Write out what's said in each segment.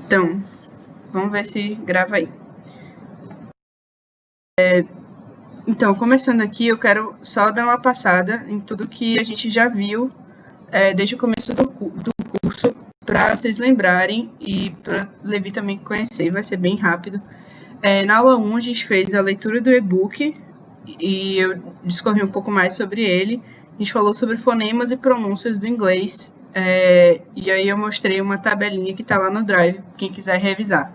Então, vamos ver se grava aí. Então, começando aqui, eu quero só dar uma passada em tudo que a gente já viu desde o começo do curso, para vocês lembrarem e para Levi também conhecer, vai ser bem rápido. Na aula 1, a gente fez a leitura do e-book e eu discorri um pouco mais sobre ele. A gente falou sobre fonemas e pronúncias do inglês, e aí eu mostrei uma tabelinha que está lá no Drive, quem quiser revisar.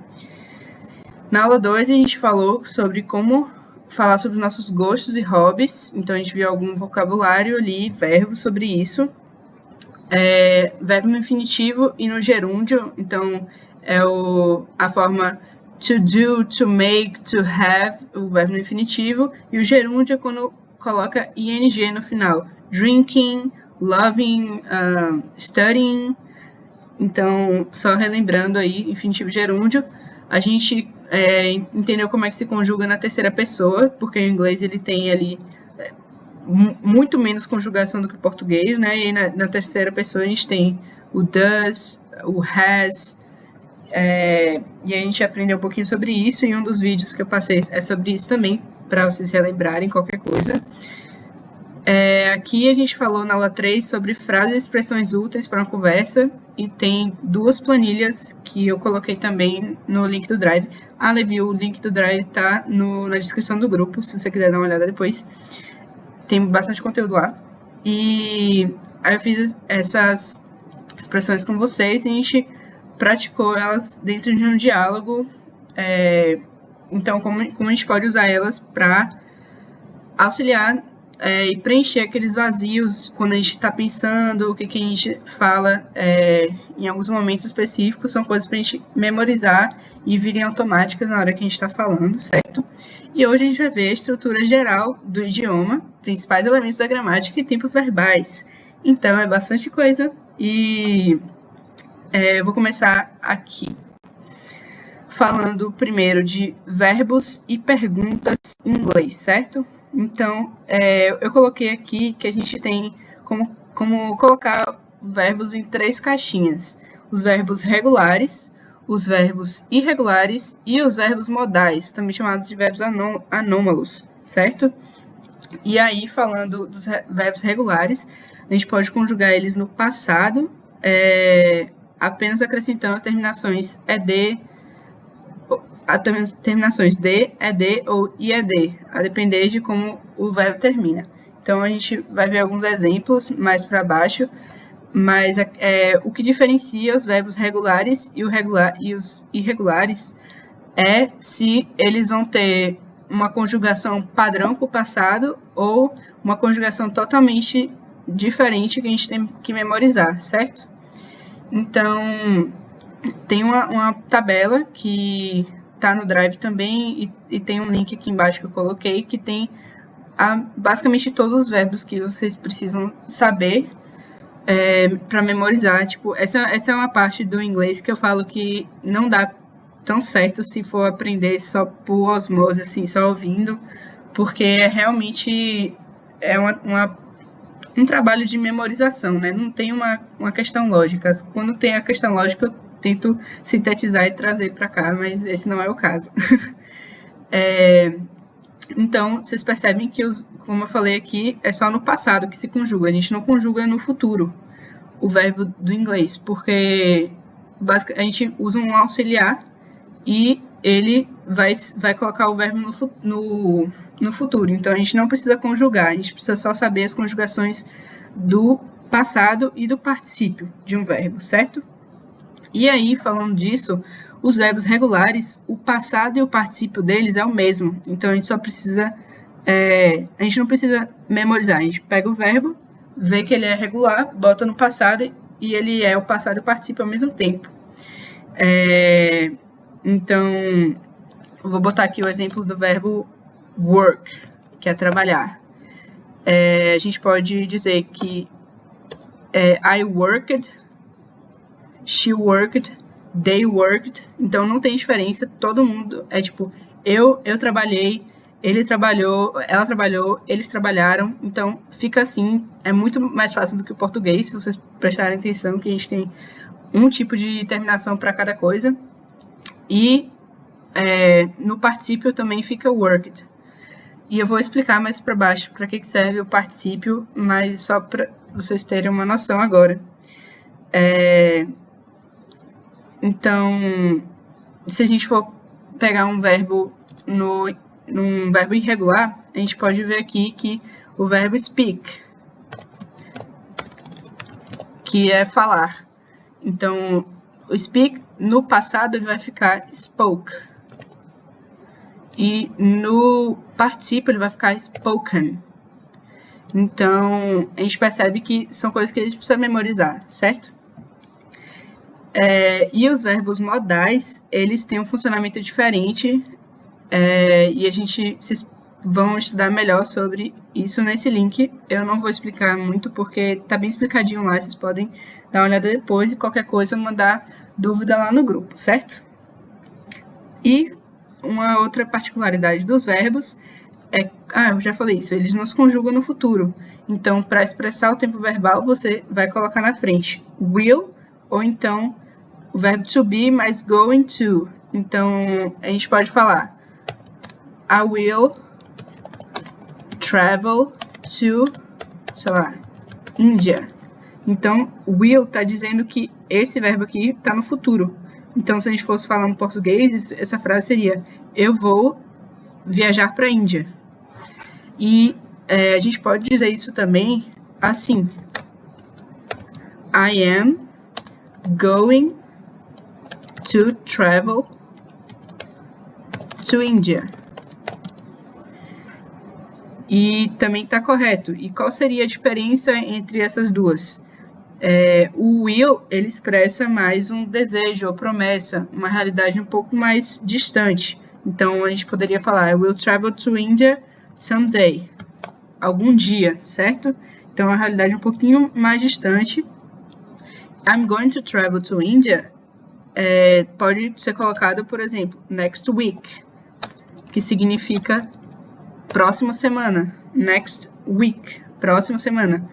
Na aula 2, a gente falou sobre como falar sobre nossos gostos e hobbies, então a gente viu algum vocabulário ali, verbos sobre isso. Verbo no infinitivo e no gerúndio, então é a forma to do, to make, to have, o verbo no infinitivo, e o gerúndio é quando coloca ing no final. Drinking, loving, studying. Então, só relembrando aí, infinitivo e gerúndio, a gente entendeu como é que se conjuga na terceira pessoa, porque o inglês ele tem ali muito menos conjugação do que o português, né? E na terceira pessoa a gente tem o does, o has, e a gente aprendeu um pouquinho sobre isso, e um dos vídeos que eu passei é sobre isso também, para vocês relembrarem qualquer coisa. Aqui a gente falou na aula 3 sobre frases e expressões úteis para uma conversa, e tem 2 planilhas que eu coloquei também no link do Drive. Levi, o link do Drive está na descrição do grupo, se você quiser dar uma olhada depois. Tem bastante conteúdo lá. E aí eu fiz essas expressões com vocês e a gente praticou elas dentro de um diálogo. Então, como a gente pode usar elas para auxiliar e preencher aqueles vazios quando a gente está pensando, o que a gente fala em alguns momentos específicos, são coisas para a gente memorizar e virem automáticas na hora que a gente está falando, certo? E hoje a gente vai ver a estrutura geral do idioma, principais elementos da gramática e tempos verbais. Então, é bastante coisa e eu vou começar aqui falando primeiro de verbos e perguntas em inglês, certo? Então, eu coloquei aqui que a gente tem como colocar verbos em 3 caixinhas. Os verbos regulares, os verbos irregulares e os verbos modais, também chamados de verbos anômalos, certo? E aí, falando dos verbos regulares, a gente pode conjugar eles no passado, apenas acrescentando terminações ed, terminações de, ed ou ied, a depender de como o verbo termina. Então, a gente vai ver alguns exemplos mais para baixo, mas o que diferencia os verbos regulares e os irregulares é se eles vão ter uma conjugação padrão para o passado ou uma conjugação totalmente diferente que a gente tem que memorizar, certo? Então, tem uma tabela que está no Drive também e tem um link aqui embaixo que eu coloquei que tem basicamente todos os verbos que vocês precisam saber para memorizar. Tipo, essa é uma parte do inglês que eu falo que não dá tão certo se for aprender só por osmose, assim, só ouvindo, porque realmente é um trabalho de memorização, né? Não tem uma questão lógica. Quando tem a questão lógica, eu tento sintetizar e trazer para cá, mas esse não é o caso. Então, vocês percebem que, como eu falei aqui, é só no passado que se conjuga. A gente não conjuga no futuro o verbo do inglês, porque a gente usa um auxiliar e ele vai colocar o verbo no futuro. Então, a gente não precisa conjugar, a gente precisa só saber as conjugações do passado e do particípio de um verbo, certo? E aí, falando disso, os verbos regulares, o passado e o particípio deles é o mesmo. Então, a gente só precisa... a gente não precisa memorizar. A gente pega o verbo, vê que ele é regular, bota no passado e ele é o passado e o particípio ao mesmo tempo. Então, eu vou botar aqui o exemplo do verbo work, que é trabalhar. A gente pode dizer que I worked, she worked, they worked. Então, não tem diferença. Todo mundo é tipo, eu trabalhei, ele trabalhou, ela trabalhou, eles trabalharam. Então, fica assim. É muito mais fácil do que o português, se vocês prestarem atenção, que a gente tem um tipo de terminação para cada coisa. E no particípio também fica worked. E eu vou explicar mais para baixo para que serve o particípio, mas só para vocês terem uma noção agora. Então, se a gente for pegar um verbo num verbo irregular, a gente pode ver aqui que o verbo speak, que é falar. Então, o speak no passado ele vai ficar spoke. E no particípio ele vai ficar spoken. Então, a gente percebe que são coisas que a gente precisa memorizar, certo? E os verbos modais, eles têm um funcionamento diferente, e a gente vão estudar melhor sobre isso nesse link. Eu não vou explicar muito, porque tá bem explicadinho lá, vocês podem dar uma olhada depois e qualquer coisa mandar dúvida lá no grupo, certo? E uma outra particularidade dos verbos eu já falei isso, eles não se conjugam no futuro. Então, para expressar o tempo verbal, você vai colocar na frente will, ou então o verbo to be mais going to. Então, a gente pode falar I will travel to, sei lá, India. Então, will está dizendo que esse verbo aqui está no futuro. Então, se a gente fosse falar em português, essa frase seria eu vou viajar para a Índia. E a gente pode dizer isso também assim: I am going to travel to India. E também está correto. E qual seria a diferença entre essas duas? O will, ele expressa mais um desejo ou promessa, uma realidade um pouco mais distante. Então, a gente poderia falar I will travel to India someday. Algum dia, certo? Então, é uma realidade um pouquinho mais distante. I'm going to travel to India pode ser colocado, por exemplo, next week, que significa próxima semana. Next week, próxima semana.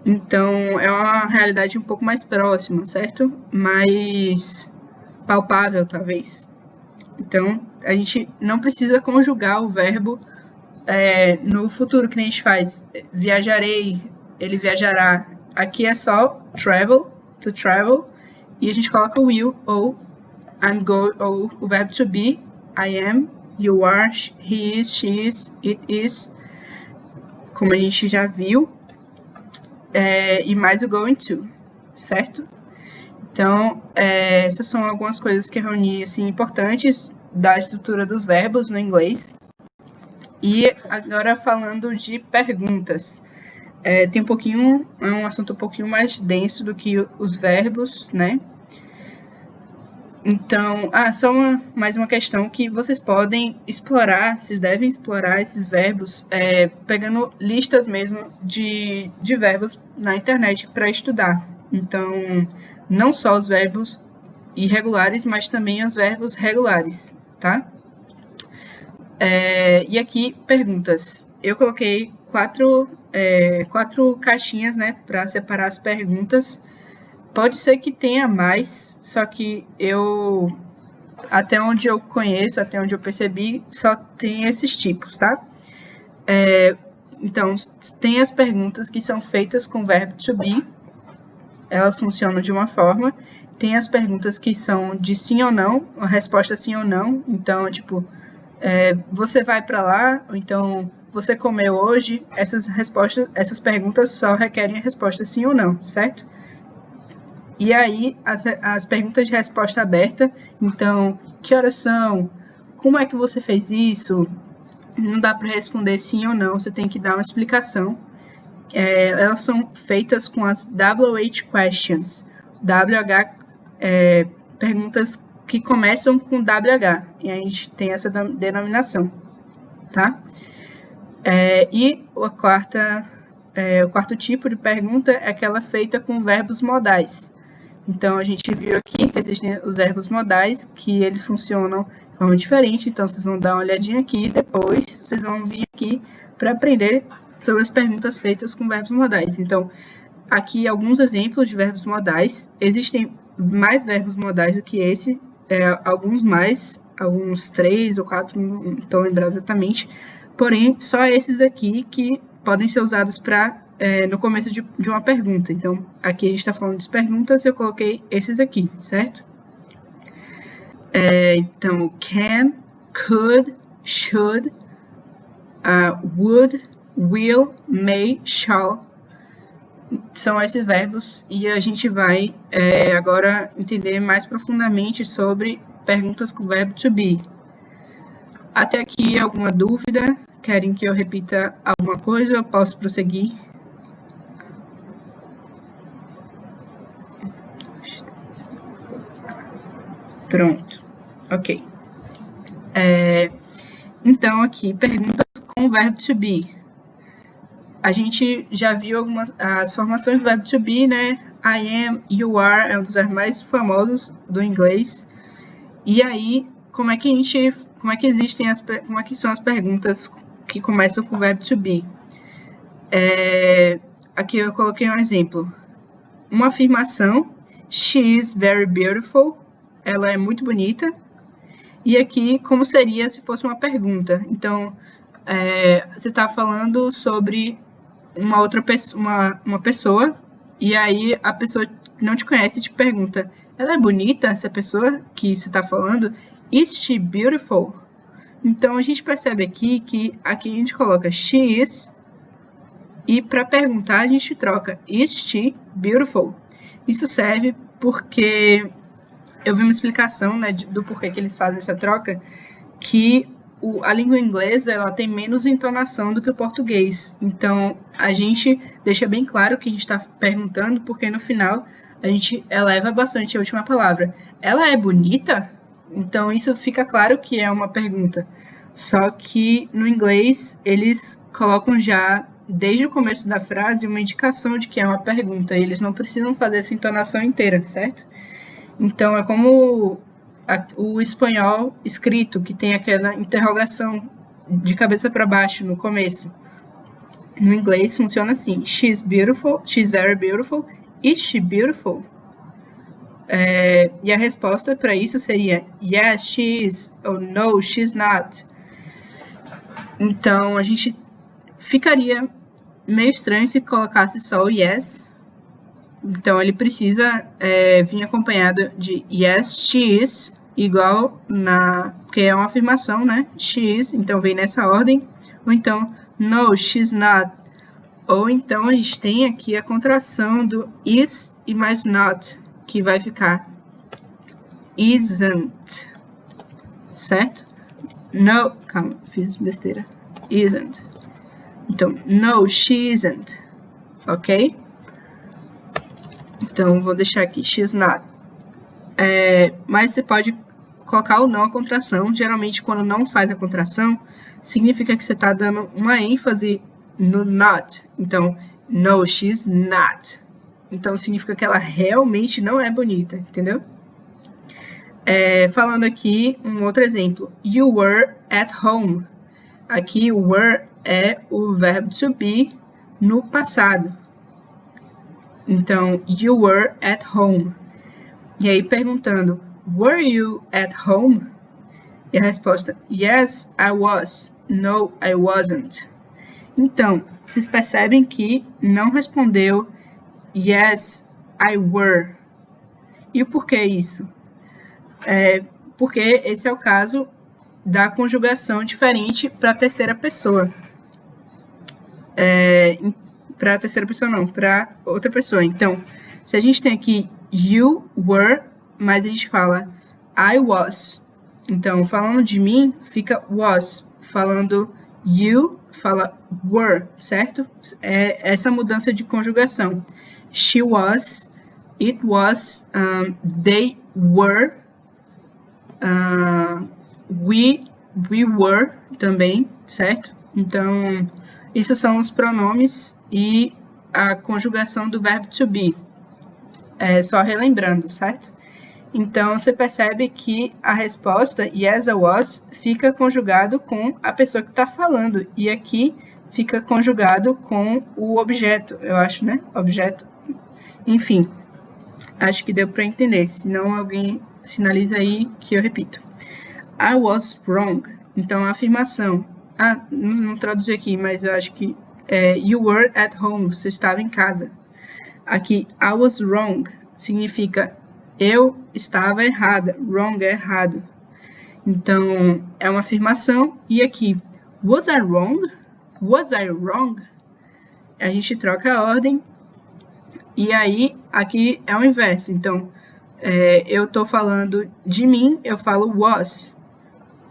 Então, é uma realidade um pouco mais próxima, certo? Mais palpável, talvez. Então, a gente não precisa conjugar o verbo no futuro, que nem a gente faz. Viajarei, ele viajará. Aqui é só travel, to travel, e a gente coloca o will, ou o verbo to be, I am, you are, he is, she is, it is, como a gente já viu. E mais o going to, certo? Então, essas são algumas coisas que eu reuni assim, importantes da estrutura dos verbos no inglês. E agora falando de perguntas. Tem um assunto um pouquinho mais denso do que os verbos, né? Então, só mais uma questão que vocês podem explorar, vocês devem explorar esses verbos, pegando listas mesmo de verbos na internet para estudar. Então, não só os verbos irregulares, mas também os verbos regulares, tá? E aqui, perguntas. Eu coloquei quatro caixinhas, né, para separar as perguntas. Pode ser que tenha mais, só que até onde eu conheço, até onde eu percebi, só tem esses tipos, tá? Então, tem as perguntas que são feitas com o verbo to be, elas funcionam de uma forma. Tem as perguntas que são de sim ou não, a resposta sim ou não. Então, tipo, você vai para lá, ou então você comeu hoje. Essas perguntas só requerem a resposta sim ou não, certo? E aí, as perguntas de resposta aberta, então, que horas são? Como é que você fez isso? Não dá para responder sim ou não, você tem que dar uma explicação. Elas são feitas com as WH questions. Perguntas que começam com WH, e a gente tem essa denominação, tá? E o quarto tipo de pergunta é aquela feita com verbos modais. Então, a gente viu aqui que existem os verbos modais, que eles funcionam de forma diferente. Então, vocês vão dar uma olhadinha aqui, depois vocês vão vir aqui para aprender sobre as perguntas feitas com verbos modais. Então, aqui alguns exemplos de verbos modais. Existem mais verbos modais do que esse, alguns mais, alguns 3 ou 4, não estou lembrando exatamente, porém, só esses daqui que podem ser usados para no começo de uma pergunta. Então, aqui a gente está falando de perguntas, eu coloquei esses aqui, certo? Então, can, could, should, would, will, may, shall, são esses verbos, e a gente vai agora entender mais profundamente sobre perguntas com o verbo to be. Até aqui, alguma dúvida? Querem que eu repita alguma coisa? Eu posso prosseguir? Pronto. Ok. Então, aqui, perguntas com o verbo to be. A gente já viu as formações do verbo to be, né? I am, you are, é um dos verbos mais famosos do inglês. E aí, como é que são as perguntas que começam com o verbo to be? Aqui eu coloquei um exemplo. Uma afirmação, she is very beautiful, ela é muito bonita. E aqui, como seria se fosse uma pergunta? Então, você está falando sobre uma outra pessoa, uma pessoa, e aí a pessoa não te conhece e te pergunta, ela é bonita, essa pessoa que você está falando? Is she beautiful? Então, a gente percebe aqui que aqui a gente coloca she is, e para perguntar a gente troca is she beautiful? Isso serve porque eu vi uma explicação, né, do porquê que eles fazem essa troca, que a língua inglesa ela tem menos entonação do que o português. Então, a gente deixa bem claro o que a gente está perguntando, porque no final a gente eleva bastante a última palavra. Ela é bonita? Então, isso fica claro que é uma pergunta. Só que no inglês, eles colocam já, desde o começo da frase, uma indicação de que é uma pergunta. E eles não precisam fazer essa entonação inteira, certo? Então, é como o espanhol escrito, que tem aquela interrogação de cabeça para baixo no começo. No inglês funciona assim: she's beautiful, she's very beautiful, is she beautiful? E a resposta para isso seria yes, she is, ou no, she's not. Então, a gente ficaria meio estranho se colocasse só o yes. Então, ele precisa vir acompanhado de yes, she is, igual porque é uma afirmação, né? She is, então vem nessa ordem. Ou então, no, she's not. Ou então, a gente tem aqui a contração do is e mais not, que vai ficar isn't, certo? No, calma, fiz besteira. Isn't. Então, no, she isn't, ok? Então, vou deixar aqui, she's not. Mas você pode colocar ou não a contração. Geralmente, quando não faz a contração, significa que você está dando uma ênfase no not. Então, no, she's not. Então, significa que ela realmente não é bonita, entendeu? Falando aqui, um outro exemplo. You were at home. Aqui, o were é o verbo to be no passado. Então, you were at home. E aí, perguntando, were you at home? E a resposta, yes, I was. No, I wasn't. Então, vocês percebem que não respondeu yes, I were. E o porquê isso? Porque esse é o caso da conjugação diferente para a terceira pessoa. Para a terceira pessoa não, para outra pessoa. Então, se a gente tem aqui you were, mas a gente fala I was. Então, falando de mim, fica was. Falando you, fala were, certo? É essa mudança de conjugação. She was, it was, they were, we were também, certo? Então, esses são os pronomes e a conjugação do verbo to be. Só relembrando, certo? Então, você percebe que a resposta yes, I was fica conjugado com a pessoa que está falando. E aqui fica conjugado com o objeto, eu acho, né? Objeto. Enfim, acho que deu para entender. Se não, alguém sinaliza aí que eu repito. I was wrong. Então, a afirmação. Não traduzi aqui, mas eu acho que you were at home. Você estava em casa. Aqui, I was wrong significa eu estava errada. Wrong é errado. Então, é uma afirmação. E aqui, was I wrong? Was I wrong? A gente troca a ordem. E aí, aqui é o inverso. Então, eu estou falando de mim, eu falo was.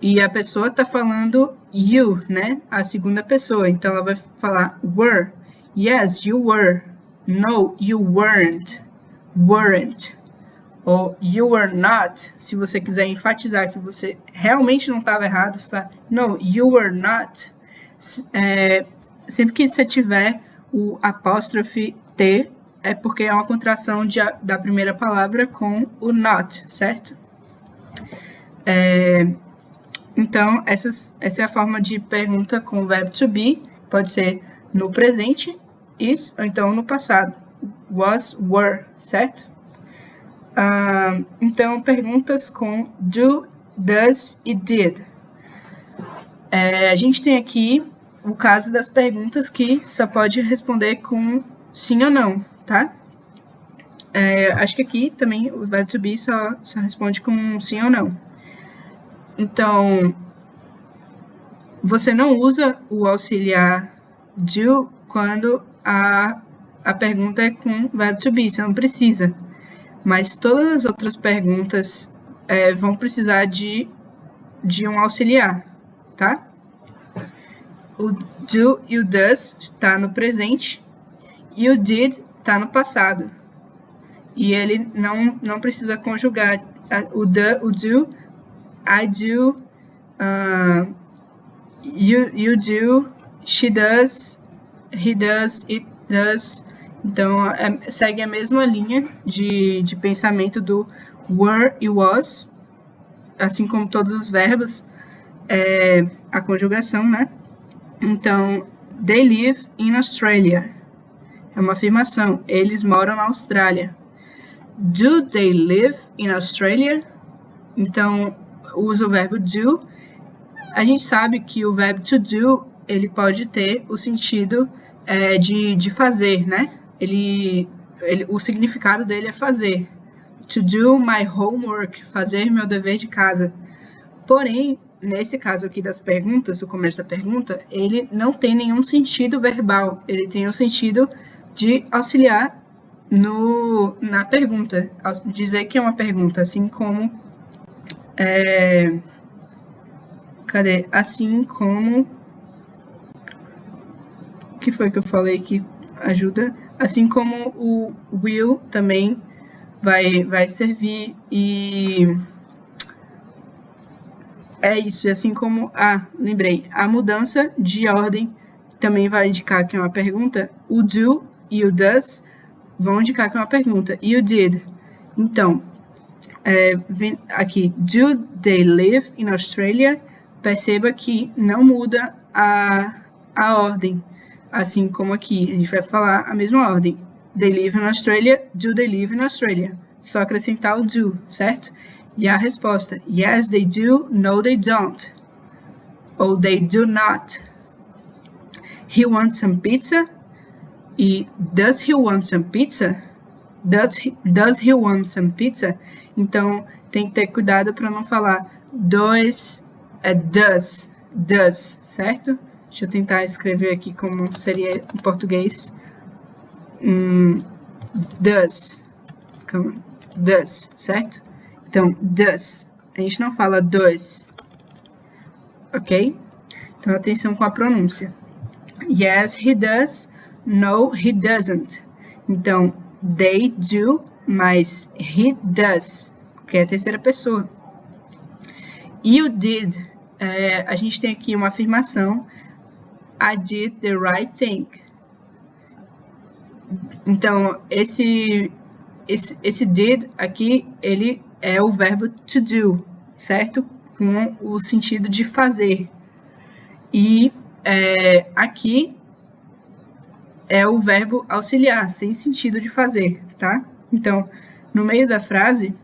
E a pessoa está falando you, né? A segunda pessoa. Então, ela vai falar were. Yes, you were. No, you weren't. Weren't. Ou you were not. Se você quiser enfatizar que você realmente não estava errado, tá? No, you were not. Sempre que você tiver o apóstrofe T, é porque é uma contração da primeira palavra com o not, certo? Então, essa é a forma de pergunta com o verbo to be. Pode ser no presente, is, ou então no passado. Was, were, certo? Então, perguntas com do, does e did. A gente tem aqui o caso das perguntas que só pode responder com sim ou não, tá? Acho que aqui também o verbo to be só responde com sim ou não. Então, você não usa o auxiliar do quando a pergunta é com verbo to be, você não precisa. Mas todas as outras perguntas vão precisar de um auxiliar, tá? O do e o does está no presente e o did está no passado. E ele não precisa conjugar o do, I do, you do, she does, he does, it does. Então, segue a mesma linha de pensamento do were e was, assim como todos os verbos, a conjugação, né? Então, they live in Australia. É uma afirmação. Eles moram na Austrália. Do they live in Australia? Então, usa o verbo do. A gente sabe que o verbo to do, ele pode ter o sentido de fazer, né? O significado dele é fazer. To do my homework, fazer meu dever de casa. Porém, nesse caso aqui das perguntas, do começo da pergunta, ele não tem nenhum sentido verbal. Ele tem o sentido de auxiliar na pergunta. Dizer que é uma pergunta, assim como... Assim como... O que foi que eu falei que ajuda? Assim como o will também vai servir e... É isso, assim como... lembrei. A mudança de ordem também vai indicar que é uma pergunta. O do e o does vão indicar que é uma pergunta. E o did. Então, aqui, do they live in Australia? Perceba que não muda a ordem. Assim como aqui, a gente vai falar a mesma ordem. They live in Australia, do they live in Australia? Só acrescentar o do, certo? E a resposta, yes, they do, no, they don't. Ou they do not. He wants some pizza. E does he want some pizza? Does he want some pizza? Então, tem que ter cuidado para não falar does, does, certo? Deixa eu tentar escrever aqui como seria em português. Does. Does, certo? Então, does. A gente não fala does. Ok? Então, atenção com a pronúncia. Yes, he does. No, he doesn't. Então, they do, mas he does. Que é a terceira pessoa. E o did, a gente tem aqui uma afirmação. I did the right thing. Então, esse did aqui, ele é o verbo to do, certo? Com o sentido de fazer. E aqui é o verbo auxiliar, sem sentido de fazer, tá? Então, no meio da frase,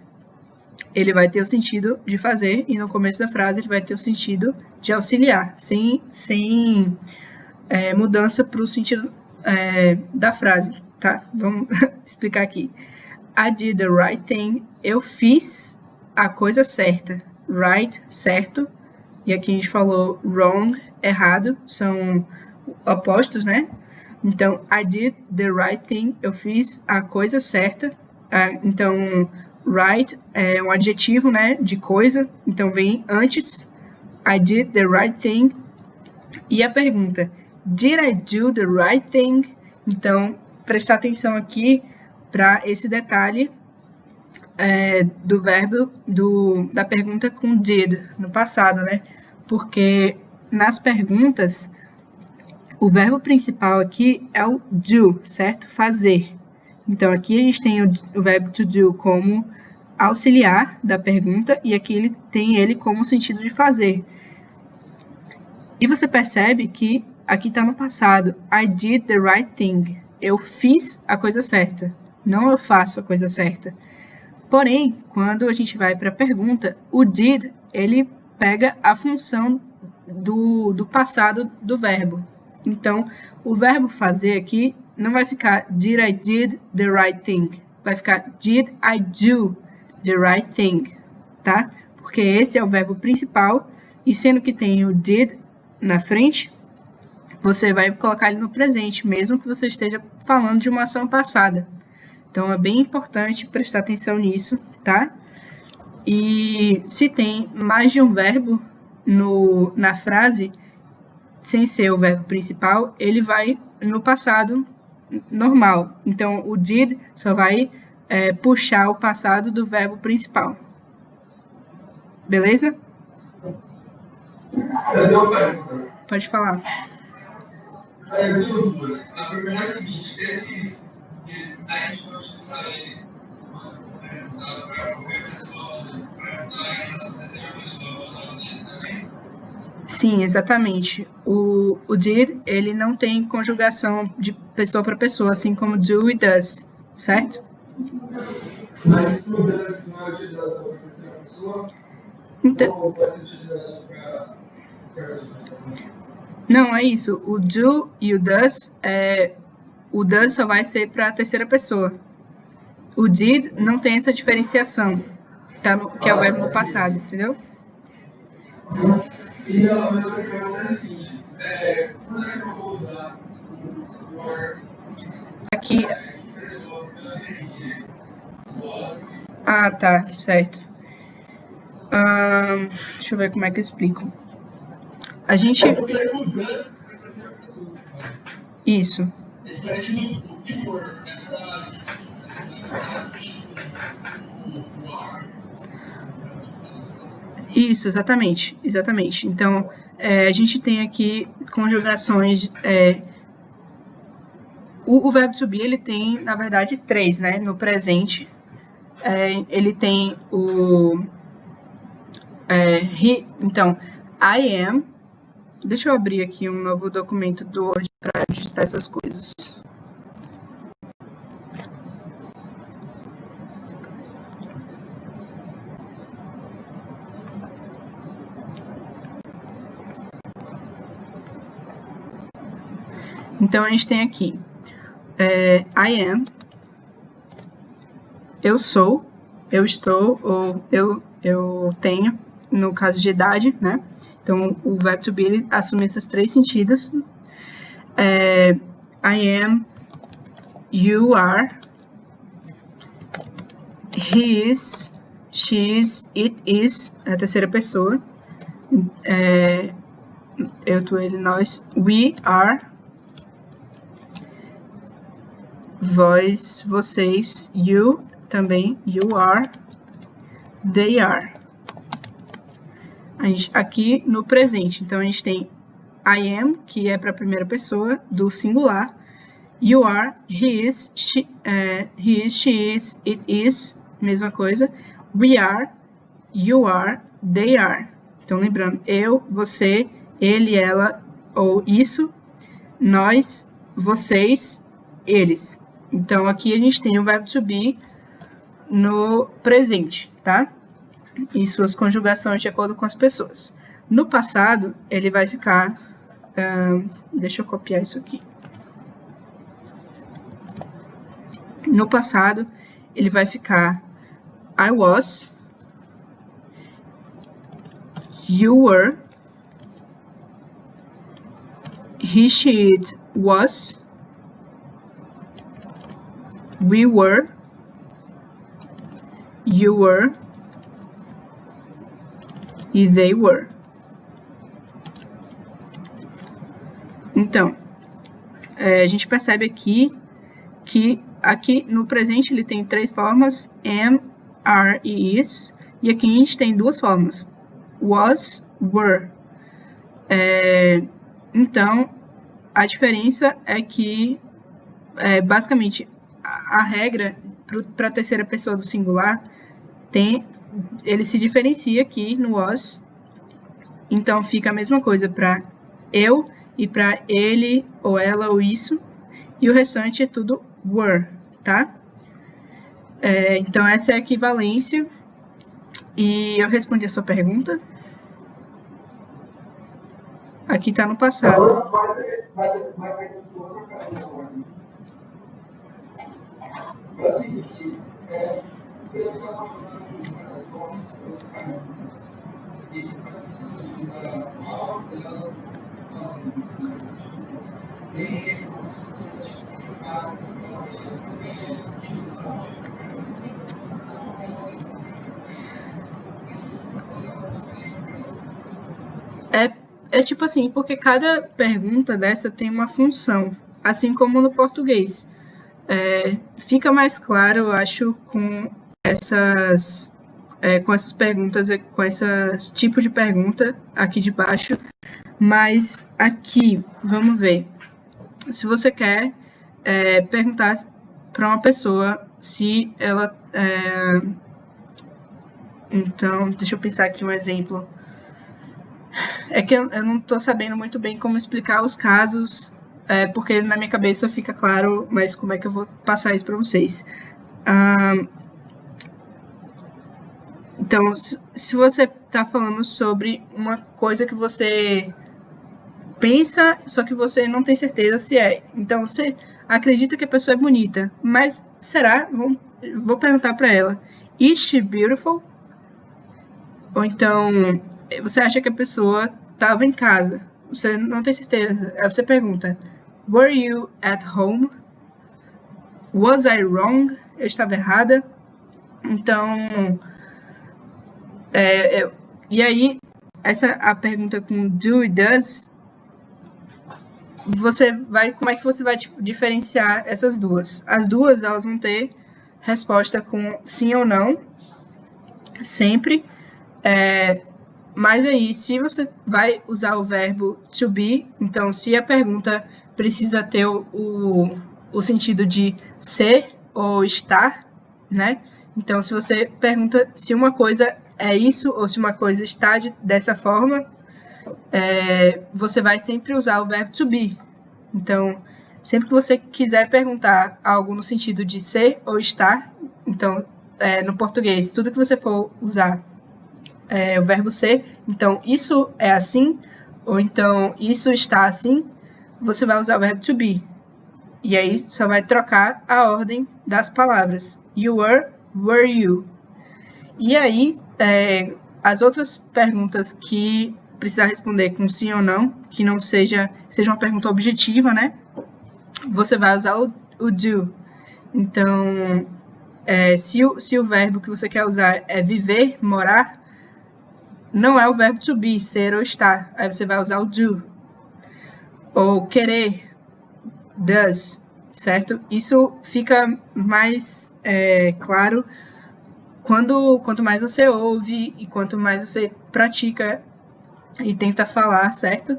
ele vai ter o sentido de fazer, e no começo da frase ele vai ter o sentido de auxiliar, sem mudança para o sentido da frase, tá? Vamos explicar aqui. I did the right thing. Eu fiz a coisa certa. Right, certo. E aqui a gente falou wrong, errado. São opostos, né? Então, I did the right thing. Eu fiz a coisa certa. Então, right é um adjetivo, né? De coisa. Então, vem antes. I did the right thing. E a pergunta, did I do the right thing? Então, prestar atenção aqui para esse detalhe do verbo da pergunta com did, no passado, né? Porque nas perguntas, o verbo principal aqui é o do, certo? Fazer. Então, aqui a gente tem o verbo to do como auxiliar da pergunta, e aqui ele tem ele como sentido de fazer. E você percebe que aqui está no passado. I did the right thing. Eu fiz a coisa certa. Não eu faço a coisa certa. Porém, quando a gente vai para a pergunta, o did, ele pega a função do passado do verbo. Então, o verbo fazer aqui não vai ficar did I did the right thing. Vai ficar did I do the right thing, tá? Porque esse é o verbo principal, e sendo que tem o did na frente, você vai colocar ele no presente, mesmo que você esteja falando de uma ação passada. Então, é bem importante prestar atenção nisso, tá? E se tem mais de um verbo na frase, sem ser o verbo principal, ele vai no passado normal. Então, o did só vai puxar o passado do verbo principal. Beleza? Pode falar. A primeira é a seguinte, esse a gente pode usar ele para qualquer pessoa, para a terceira pessoa também? Sim, exatamente. O did, ele não tem conjugação de pessoa para pessoa, assim como do e does, certo? Mas o does não é utilizado para a terceira pessoa? Então, ou pode ser utilizado para não, é isso. O do e o does, o does só vai ser para a terceira pessoa. O did não tem essa diferenciação, tá? Que é o verbo no passado, entendeu? E a mesma pergunta é a seguinte, quando é que eu vou usar o word? Aqui. Ah, tá, certo. Deixa eu ver como é que eu explico. A gente... Isso. Isso, exatamente. Exatamente. Então, a gente tem aqui conjugações... O verbo to be, ele tem, na verdade, 3, né? No presente, ele tem o... então, I am... Deixa eu abrir aqui um novo documento do Word para digitar essas coisas. Então, a gente tem aqui I am, eu sou, eu estou, ou eu tenho, no caso de idade, né? Então, o verbo to be ele assume esses 3 sentidos. I am, you are, he is, she is, it is, é a terceira pessoa. Eu, tu, ele, nós, we are, vós, vocês, you, também, you are, they are. Aqui no presente, então a gente tem I am, que é para a primeira pessoa, do singular, you are, he is, she is, it is, mesma coisa, we are, you are, they are. Então lembrando, eu, você, ele, ela, ou isso, nós, vocês, eles. Então aqui a gente tem o verbo to be no presente, tá? e suas conjugações de acordo com as pessoas. No passado, ele vai ficar... deixa eu copiar isso aqui. No passado, ele vai ficar I was, you were, he, she, it was, we were, you were, e they were. Então, a gente percebe aqui que aqui no presente ele tem 3 formas, am, are e is, e aqui a gente tem 2 formas, was, were. Então, a diferença é que, basicamente, a regra para a terceira pessoa do singular, ele se diferencia aqui no was, então fica a mesma coisa para eu e para ele, ou ela, ou isso, e o restante é tudo were, tá? Então, essa é a equivalência, e eu respondi a sua pergunta. Aqui está no passado. É tipo assim, porque cada pergunta dessa tem uma função, assim como no português. Fica mais claro, eu acho, com essas perguntas, com esse tipo de pergunta aqui de baixo. Mas aqui, vamos ver. Se você quer perguntar para uma pessoa se ela... Então, deixa eu pensar aqui um exemplo. É que eu não estou sabendo muito bem como explicar os casos, porque na minha cabeça fica claro, mas como é que eu vou passar isso para vocês? Então, se você está falando sobre uma coisa que você pensa, só que você não tem certeza se é. Então, você acredita que a pessoa é bonita, mas será? Vou perguntar para ela. Is she beautiful? Ou então, você acha que a pessoa estava em casa, você não tem certeza. Aí você pergunta, were you at home? Was I wrong? Eu estava errada? Então, e aí, a pergunta com do e does, como é que você vai diferenciar essas duas? As duas, elas vão ter resposta com sim ou não, sempre. Mas aí, se você vai usar o verbo to be, então se a pergunta precisa ter o sentido de ser ou estar, né? Então, se você pergunta se uma coisa é isso ou se uma coisa está dessa forma, você vai sempre usar o verbo to be. Então, sempre que você quiser perguntar algo no sentido de ser ou estar, então, no português, tudo que você for usar o verbo ser, então isso é assim, ou então isso está assim, você vai usar o verbo to be. E aí só vai trocar a ordem das palavras. You were you. E aí, as outras perguntas que precisar responder com sim ou não, que não seja uma pergunta objetiva, né? Você vai usar o do. Então, se o verbo que você quer usar é viver, morar, não é o verbo to be, ser ou estar. Aí você vai usar o do. Ou querer, does, certo? Isso fica mais claro quanto mais você ouve e quanto mais você pratica e tenta falar, certo?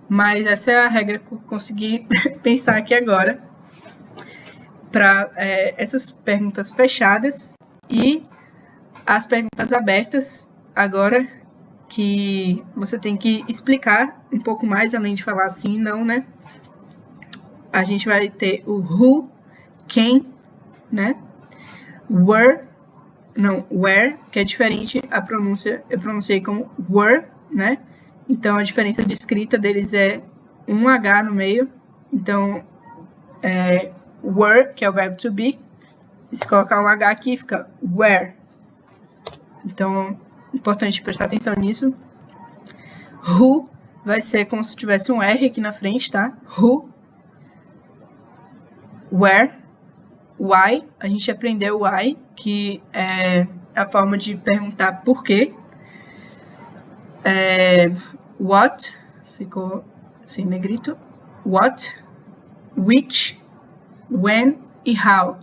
Mas essa é a regra que eu consegui pensar aqui agora para essas perguntas fechadas e as perguntas abertas agora, que você tem que explicar um pouco mais, além de falar sim e não, né? A gente vai ter o who, quem, né? Were, where, que é diferente a pronúncia, eu pronunciei como were, né? Então, a diferença de escrita deles é um H no meio. Então, were, que é o verbo to be, e se colocar um H aqui, fica were. Então, importante prestar atenção nisso. Who vai ser como se tivesse um R aqui na frente, tá? Who. Where. Why. A gente aprendeu why, que é a forma de perguntar por quê. What. Ficou assim, negrito. What. Which. When e how.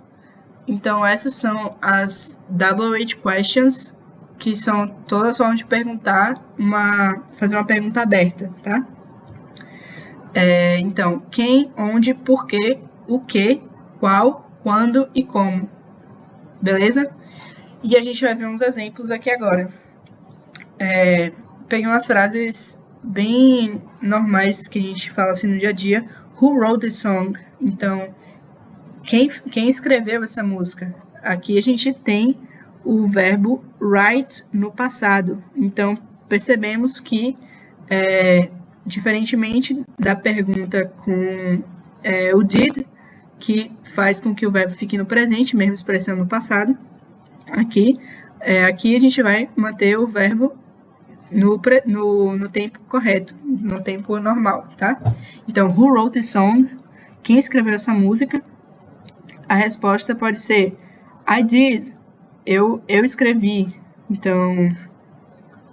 Então, essas são as WH questions, que são todas as formas de perguntar, fazer uma pergunta aberta, tá? Então, quem, onde, por quê, o que, qual, quando e como. Beleza? E a gente vai ver uns exemplos aqui agora. Peguei umas frases bem normais que a gente fala assim no dia a dia. Who wrote this song? Então, quem escreveu essa música? Aqui a gente tem o verbo write no passado. Então, percebemos que, diferentemente da pergunta com o did, que faz com que o verbo fique no presente, mesmo expressando no passado, aqui a gente vai manter o verbo no tempo correto, no tempo normal, tá? Então, who wrote this song? Quem escreveu essa música? A resposta pode ser I did. Eu escrevi. Então,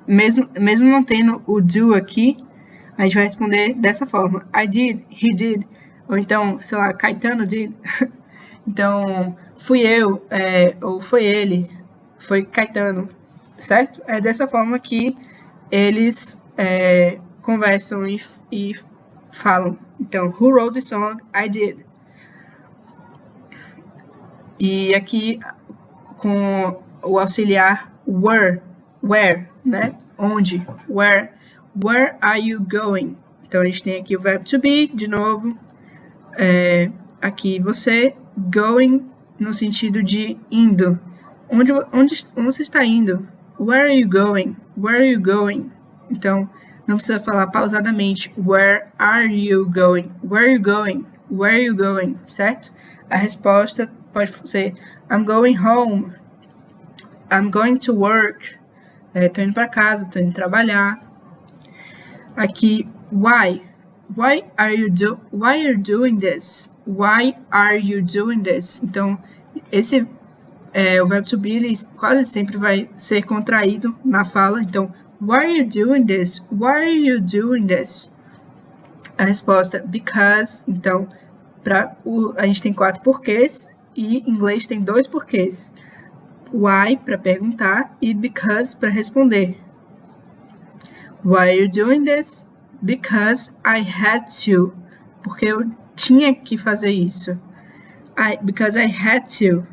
mesmo não tendo o do aqui, a gente vai responder dessa forma. I did, he did. Ou então, sei lá, Caetano did. Então, fui eu, ou foi ele, foi Caetano, certo? É dessa forma que eles conversam e falam. Então, who wrote the song? I did. E aqui, com o auxiliar where, né? Onde, where are you going? Então, a gente tem aqui o verbo to be, de novo. Aqui você, going, no sentido de indo. Onde você está indo? Where are you going? Where are you going? Então, não precisa falar pausadamente. Where are you going? Where are you going? Where are you going? Certo? A resposta pode ser I'm going home. I'm going to work. Tô indo para casa, tô indo trabalhar. Aqui, why? Why are you doing this? Why are you doing this? Então, o verbo to be, ele quase sempre vai ser contraído na fala. Então, why are you doing this? Why are you doing this? A resposta, because. Então, a gente tem 4 porquês e em inglês tem 2 porquês. Why para perguntar e because para responder. Why are you doing this? Because I had to. Porque eu tinha que fazer isso. Because I had to.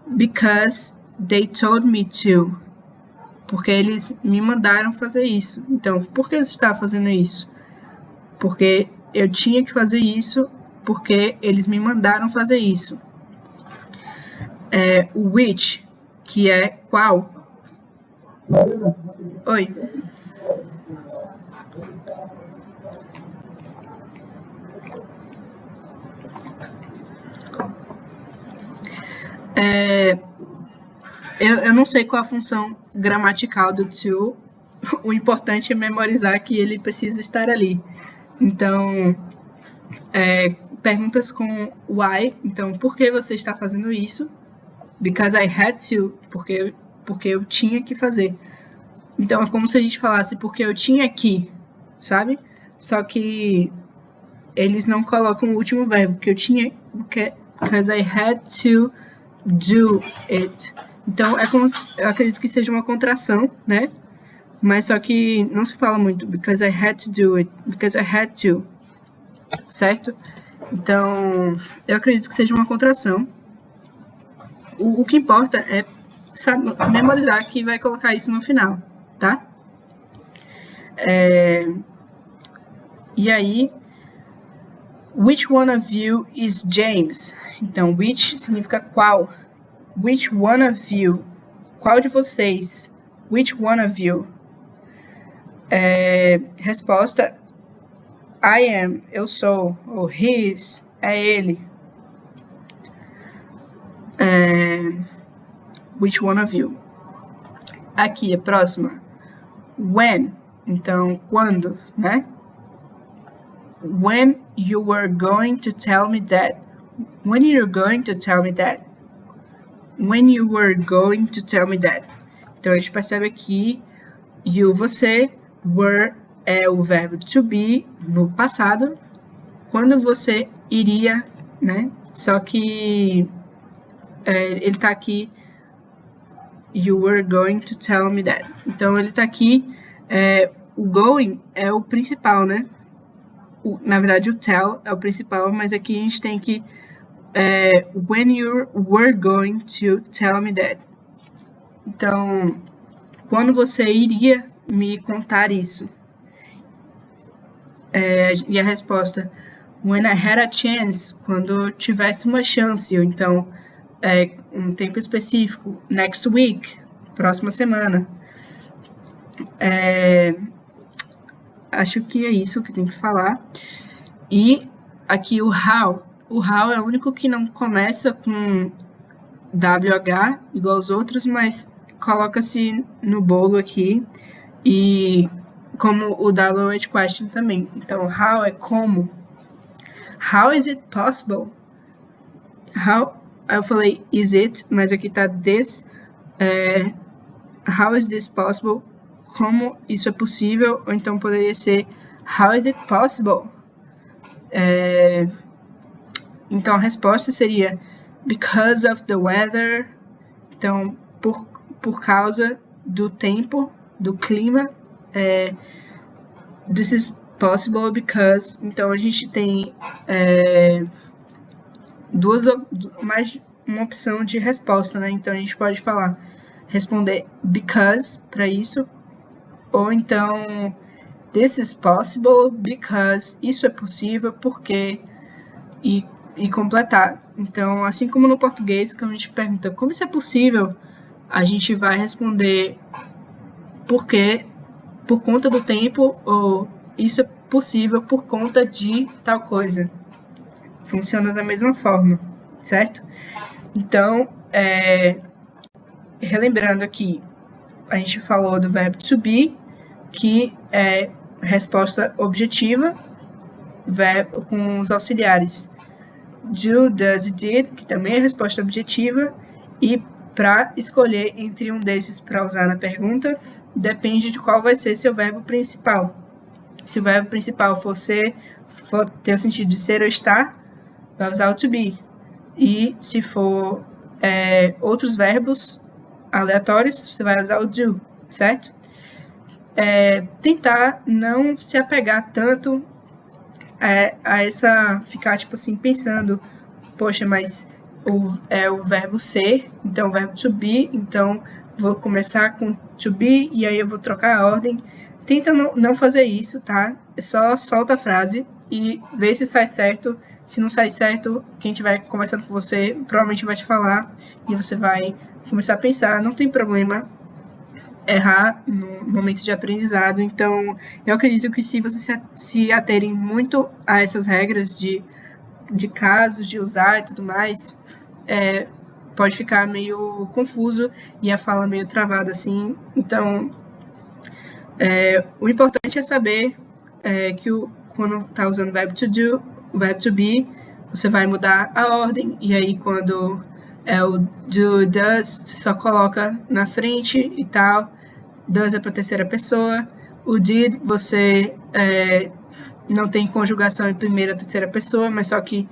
Because they told me to. Porque eles me mandaram fazer isso. Então, por que você está fazendo isso? Porque eu tinha que fazer isso. Porque eles me mandaram fazer isso. Which, que é qual. Oi. Eu não sei qual a função gramatical do to. O importante é memorizar que ele precisa estar ali. Então, perguntas com why. Então, por que você está fazendo isso? Because I had to. Porque eu tinha que fazer. Então, é como se a gente falasse porque eu tinha que, sabe? Só que eles não colocam o último verbo. Porque eu tinha... Because I had to do it. Então, eu acredito que seja uma contração, né? Mas só que não se fala muito. Because I had to do it. Because I had to. Certo? Então, eu acredito que seja uma contração. O que importa é memorizar que vai colocar isso no final, tá? E aí, which one of you is James? Então, which significa qual. Which one of you? Qual de vocês? Which one of you? Resposta: I am, eu sou. Ou he is, é ele. Which one of you? Aqui, a próxima. When, então, quando, né? When you were going to tell me that. When you're going to tell me that. When you were going to tell me that. Então, a gente percebe aqui, you, você, were é o verbo to be no passado, quando você iria, né? Só que ele tá aqui, you were going to tell me that. Então, ele tá aqui, o going é o principal, né? Na verdade, o tell é o principal, mas aqui a gente tem que when you were going to tell me that. Então, quando você iria me contar isso? E a resposta, when I had a chance, quando tivesse uma chance, ou então, um tempo específico, next week, próxima semana. Acho que é isso que tem que falar. E aqui o how. O how é o único que não começa com WH, igual aos outros, mas coloca-se no bolo aqui. E como o WH question também. Então, how é como. How is it possible? How, eu falei is it, mas aqui tá this. How is this possible? Como isso é possível? Ou então poderia ser how is it possible? Então a resposta seria because of the weather. Então, por causa do tempo, do clima. This is possible because. Então a gente tem mais uma opção de resposta, né? Então a gente pode responder because para isso, ou então this is possible because, isso é possível porque, e completar. Então, assim como no português, quando a gente pergunta como isso é possível, a gente vai responder porque, por conta do tempo, ou isso é possível por conta de tal coisa. Funciona da mesma forma, certo? Então, relembrando aqui, a gente falou do verbo to be, que é resposta objetiva, verbo com os auxiliares do, does e did, que também é resposta objetiva, e para escolher entre um desses para usar na pergunta, depende de qual vai ser seu verbo principal. Se o verbo principal for ter o sentido de ser ou estar, vai usar o to be. E se for outros verbos aleatórios, você vai usar o do, certo? Tentar não se apegar tanto ficar tipo assim, pensando, poxa, mas o verbo ser, então o verbo to be, então vou começar com to be e aí eu vou trocar a ordem. Tenta não fazer isso, tá? Só solta a frase e vê se sai certo. Se não sai certo, quem estiver conversando com você provavelmente vai te falar e você vai começar a pensar. Não tem problema errar no momento de aprendizado. Então, eu acredito que se vocês se aterem muito a essas regras de casos, de usar e tudo mais, pode ficar meio confuso e a fala meio travada assim. Então, o importante é saber que quando está usando o verbo to do, o verbo to be, você vai mudar a ordem, e aí quando o do, does, você só coloca na frente e tal. Does é para terceira pessoa. O did, você não tem conjugação em primeira ou terceira pessoa, mas só que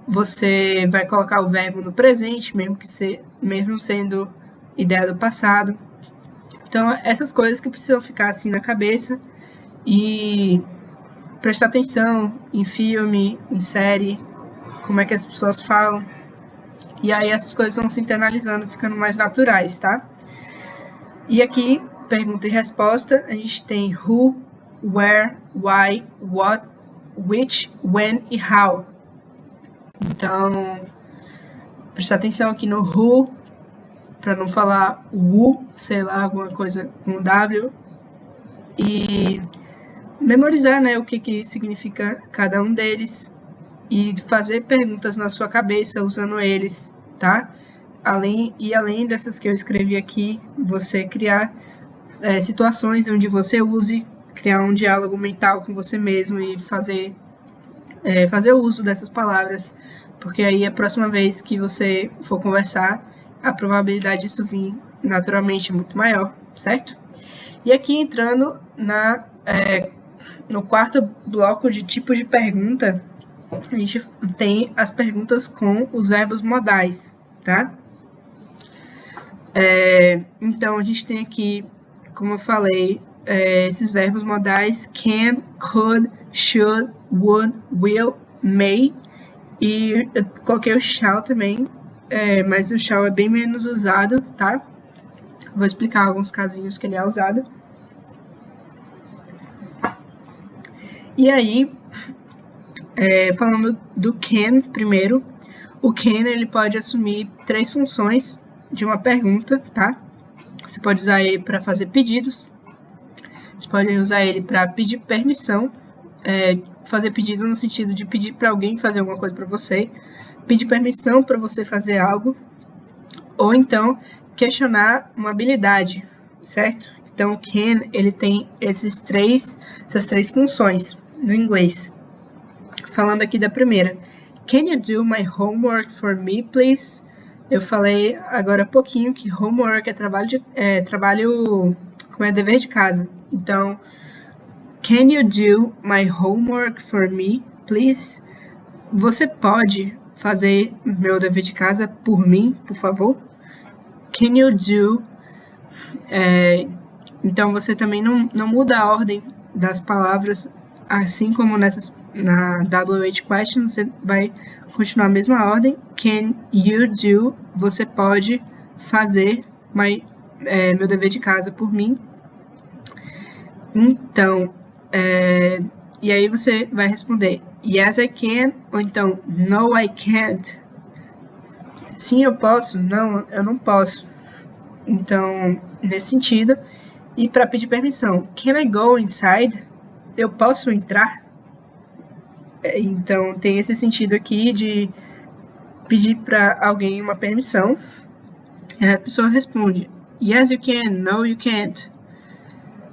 você vai colocar o verbo no presente, mesmo sendo ideia do passado. Então, essas coisas que precisam ficar assim na cabeça e prestar atenção em filme, em série, como é que as pessoas falam. E aí essas coisas vão se internalizando, ficando mais naturais, tá? E aqui, pergunta e resposta, a gente tem who, where, why, what, which, when e how. Então, prestar atenção aqui no who, para não falar U, sei lá, alguma coisa com W. E memorizar, né, o que significa cada um deles e fazer perguntas na sua cabeça usando eles, tá? Além dessas que eu escrevi aqui, você criar situações onde você use, criar um diálogo mental com você mesmo e fazer uso dessas palavras, porque aí a próxima vez que você for conversar, a probabilidade disso vir naturalmente é muito maior, certo? E aqui entrando no quarto bloco de tipos de pergunta, a gente tem as perguntas com os verbos modais, tá? Então, a gente tem aqui, como eu falei, esses verbos modais can, could, should, would, will, may, e eu coloquei o shall também, mas o shall é bem menos usado, tá? Vou explicar alguns casinhos que ele é usado. E aí, falando do can primeiro, o can ele pode assumir 3 funções de uma pergunta, tá? Você pode usar ele para fazer pedidos, você pode usar ele para pedir permissão, fazer pedido no sentido de pedir para alguém fazer alguma coisa para você, pedir permissão para você fazer algo, ou então questionar uma habilidade, certo? Então, o can, ele tem essas três funções no inglês. Falando aqui da primeira. Can you do my homework for me, please? Eu falei agora há pouquinho que homework é dever de casa. Então, can you do my homework for me, please? Você pode fazer meu dever de casa por mim, por favor? Can you do... então, você também não muda a ordem das palavras, assim como na WH question, você vai continuar a mesma ordem. Can you do? Você pode fazer meu dever de casa por mim. Então, e aí você vai responder yes, I can, ou então no, I can't. Sim, eu posso. Não, eu não posso. Então, nesse sentido. E para pedir permissão, can I go inside? Eu posso entrar? Então, tem esse sentido aqui de pedir para alguém uma permissão. E a pessoa responde yes, you can, no, you can't.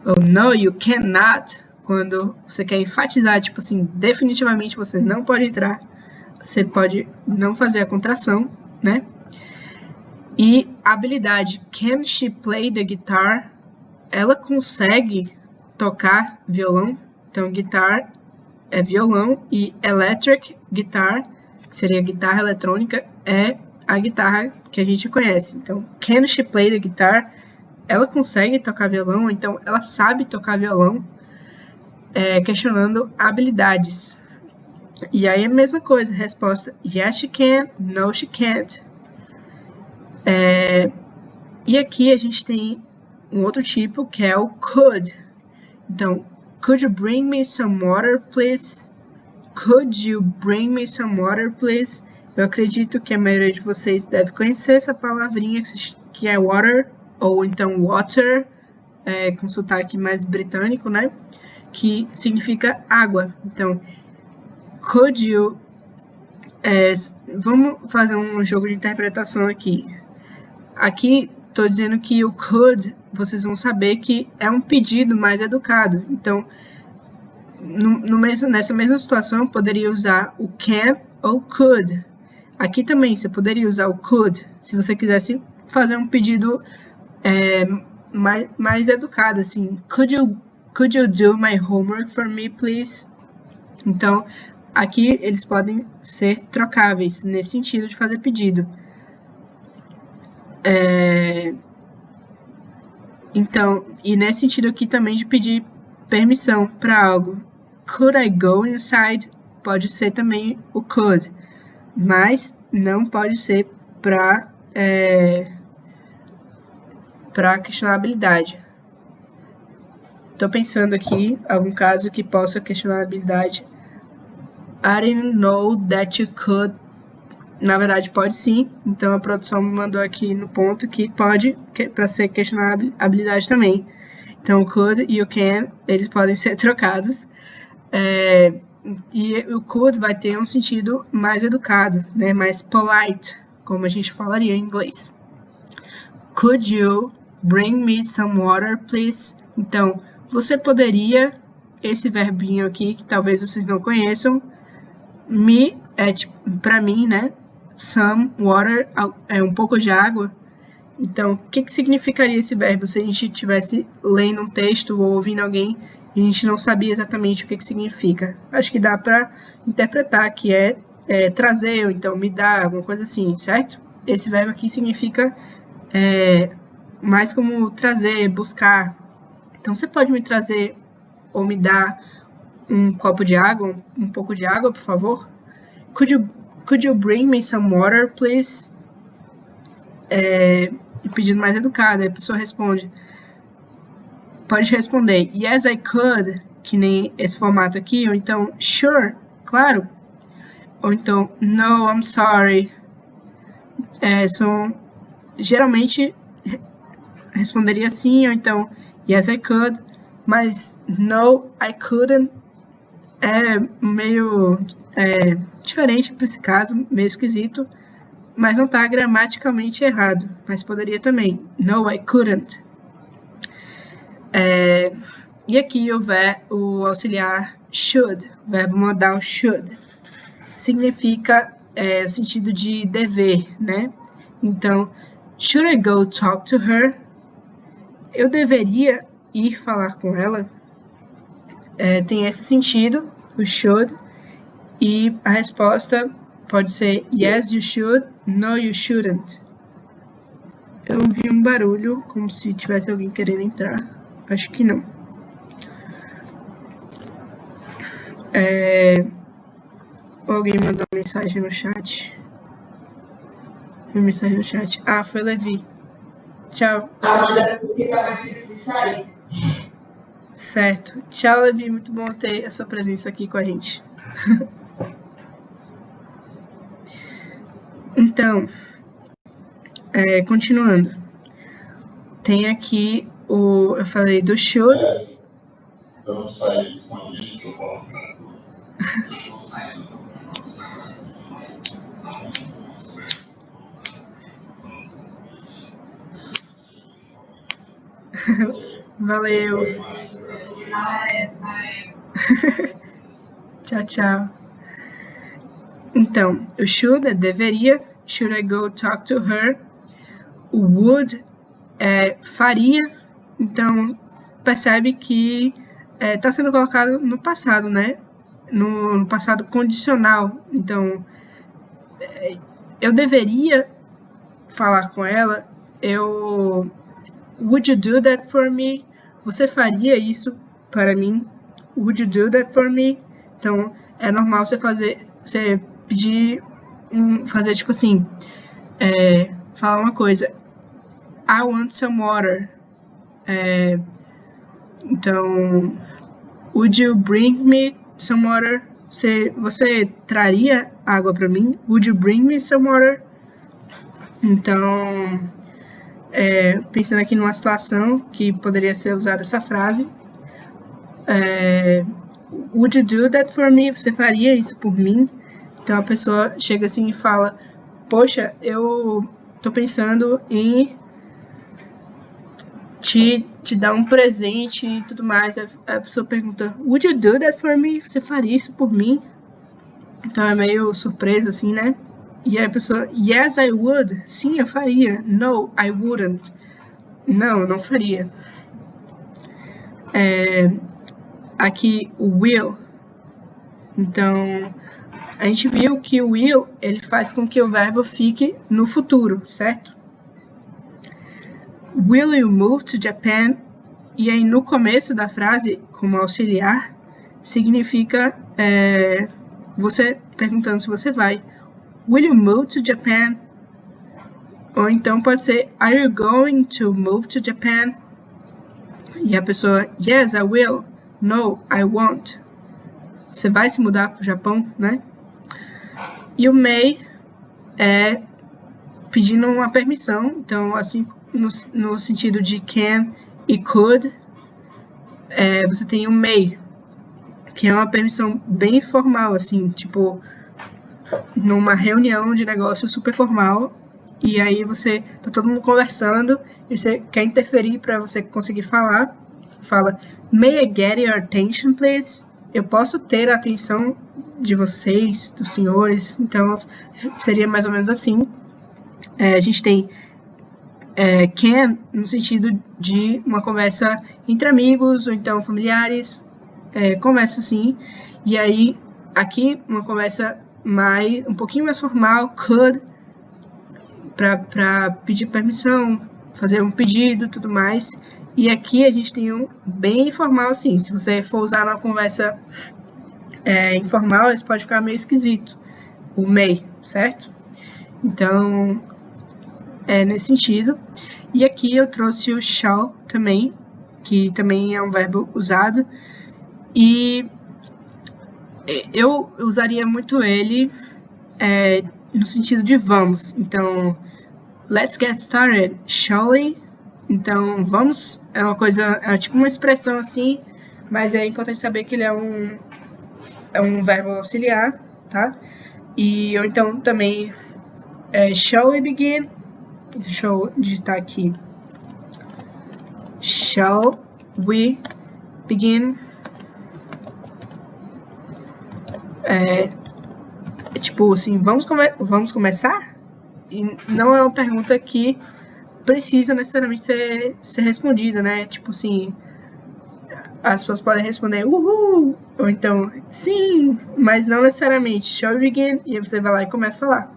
Ou no, you cannot. Quando você quer enfatizar, tipo assim, definitivamente você não pode entrar. Você pode não fazer a contração, né? E habilidade. Can she play the guitar? Ela consegue tocar violão? Então, guitar é violão e electric guitar, que seria guitarra eletrônica, é a guitarra que a gente conhece. Então, can she play the guitar? Ela consegue tocar violão, então ela sabe tocar violão, questionando habilidades. E aí é a mesma coisa, resposta yes she can, no she can't. E aqui a gente tem um outro tipo que é o could. Então, could you bring me some water, please? Could you bring me some water, please? Eu acredito que a maioria de vocês deve conhecer essa palavrinha que é water, ou então water, com sotaque mais britânico, né? Que significa água. Então, could you... vamos fazer um jogo de interpretação aqui. Aqui, estou dizendo que o could, vocês vão saber que é um pedido mais educado. Então, nessa mesma situação, eu poderia usar o can ou could. Aqui também, você poderia usar o could, se você quisesse fazer um pedido mais educado, assim. Could you do my homework for me, please? Então, aqui eles podem ser trocáveis, nesse sentido de fazer pedido. Então, e nesse sentido aqui também de pedir permissão para algo. Could I go inside? Pode ser também o could, mas não pode ser para questionar a habilidade. Estou pensando aqui algum caso que possa questionar a habilidade. I didn't know that you could. na verdade pode sim. Então a produção me mandou aqui no ponto que pode, para ser questionada a habilidade também. Então o could e o can, eles podem ser trocados. E o could vai ter um sentido mais educado, né? Mais polite, como a gente falaria em inglês. Could you bring me some water, please? Então, você poderia, esse verbinho aqui, que talvez vocês não conheçam, me é tipo, para mim, né? Some water é um pouco de água. Então, o que significaria esse verbo se a gente estivesse lendo um texto ou ouvindo alguém e a gente não sabia exatamente o que significa? Acho que dá para interpretar que é trazer, ou então me dar, alguma coisa assim, certo? Esse verbo aqui significa mais como trazer, buscar. Então, você pode me trazer ou me dar um copo de água, um pouco de água, por favor? Could you bring me some water, please? E pedido mais educado, aí a pessoa responde. Pode responder yes, I could, que nem esse formato aqui, ou então sure, claro. Ou então no, I'm sorry. Geralmente responderia sim, ou então yes, I could, mas no, I couldn't é meio diferente para esse caso, meio esquisito, mas não está gramaticalmente errado, mas poderia também. No, I couldn't. E aqui o auxiliar should, o verbo modal should, significa o sentido de dever, né? Então, should I go talk to her? Eu deveria ir falar com ela? Tem esse sentido, o should, e a resposta pode ser yes, you should, no, you shouldn't. Eu ouvi um barulho, como se tivesse alguém querendo entrar. Acho que não. Alguém mandou mensagem no chat. Foi mensagem no chat. Ah, foi Levi. Tchau. Certo. Tchau, Levi. Muito bom ter a sua presença aqui com a gente. Então, continuando. Tem aqui eu falei do should. Vamos sair escondido que eu volto para Valeu. Tchau, tchau. Então, o should deveria. Should I go talk to her? O would faria. Então, percebe que está sendo colocado no passado, né? No passado condicional. Então, eu deveria falar com ela. Would you do that for me? Você faria isso para mim? Would you do that for me? Então, é normal você pedir, fazer tipo assim, falar uma coisa. I want some water. Então, would you bring me some water? Você traria água para mim? Would you bring me some water? Então, pensando aqui numa situação que poderia ser usada essa frase. Would you do that for me? Você faria isso por mim? Então a pessoa chega assim e fala: poxa, eu tô pensando em te dar um presente e tudo mais. A pessoa pergunta: would you do that for me? Você faria isso por mim? Então é meio surpresa assim, né? E aí a pessoa: yes, I would. Sim, eu faria. No, I wouldn't. Não, eu não faria. Aqui o will. Então, a gente viu que o will, ele faz com que o verbo fique no futuro, certo? Will you move to Japan? E aí no começo da frase, como auxiliar, significa você perguntando se você vai. Will you move to Japan? Ou então pode ser, are you going to move to Japan? E a pessoa, yes, I will. No, I won't. Você vai se mudar para o Japão, né? E o may é pedindo uma permissão. Então, assim, no sentido de can e could, você tem o may, que é uma permissão bem formal, assim, tipo, numa reunião de negócio super formal, e aí você tá todo mundo conversando e você quer interferir para você conseguir falar, fala, may I get your attention, please? Eu posso ter a atenção de vocês, dos senhores? Então, seria mais ou menos assim. A gente tem can no sentido de uma conversa entre amigos ou então familiares, conversa assim, e aí aqui uma conversa um pouquinho mais formal, could, para pedir permissão, fazer um pedido, tudo mais. E aqui a gente tem um bem informal assim. Se você for usar na conversa informal, isso pode ficar meio esquisito, o may, certo? Então, nesse sentido. E aqui eu trouxe o shall também, que também é um verbo usado, e eu usaria muito ele no sentido de vamos. Então, let's get started, shall we? Então, vamos é uma coisa, tipo uma expressão assim, mas é importante saber que ele é um verbo auxiliar, tá? E ou então também shall we begin? Deixa eu digitar aqui. Shall we begin? Tipo assim, vamos começar? E não é uma pergunta que precisa necessariamente ser respondida, né? Tipo assim, as pessoas podem responder uhul, ou então sim, mas não necessariamente. Shall we begin? E aí você vai lá e começa a falar.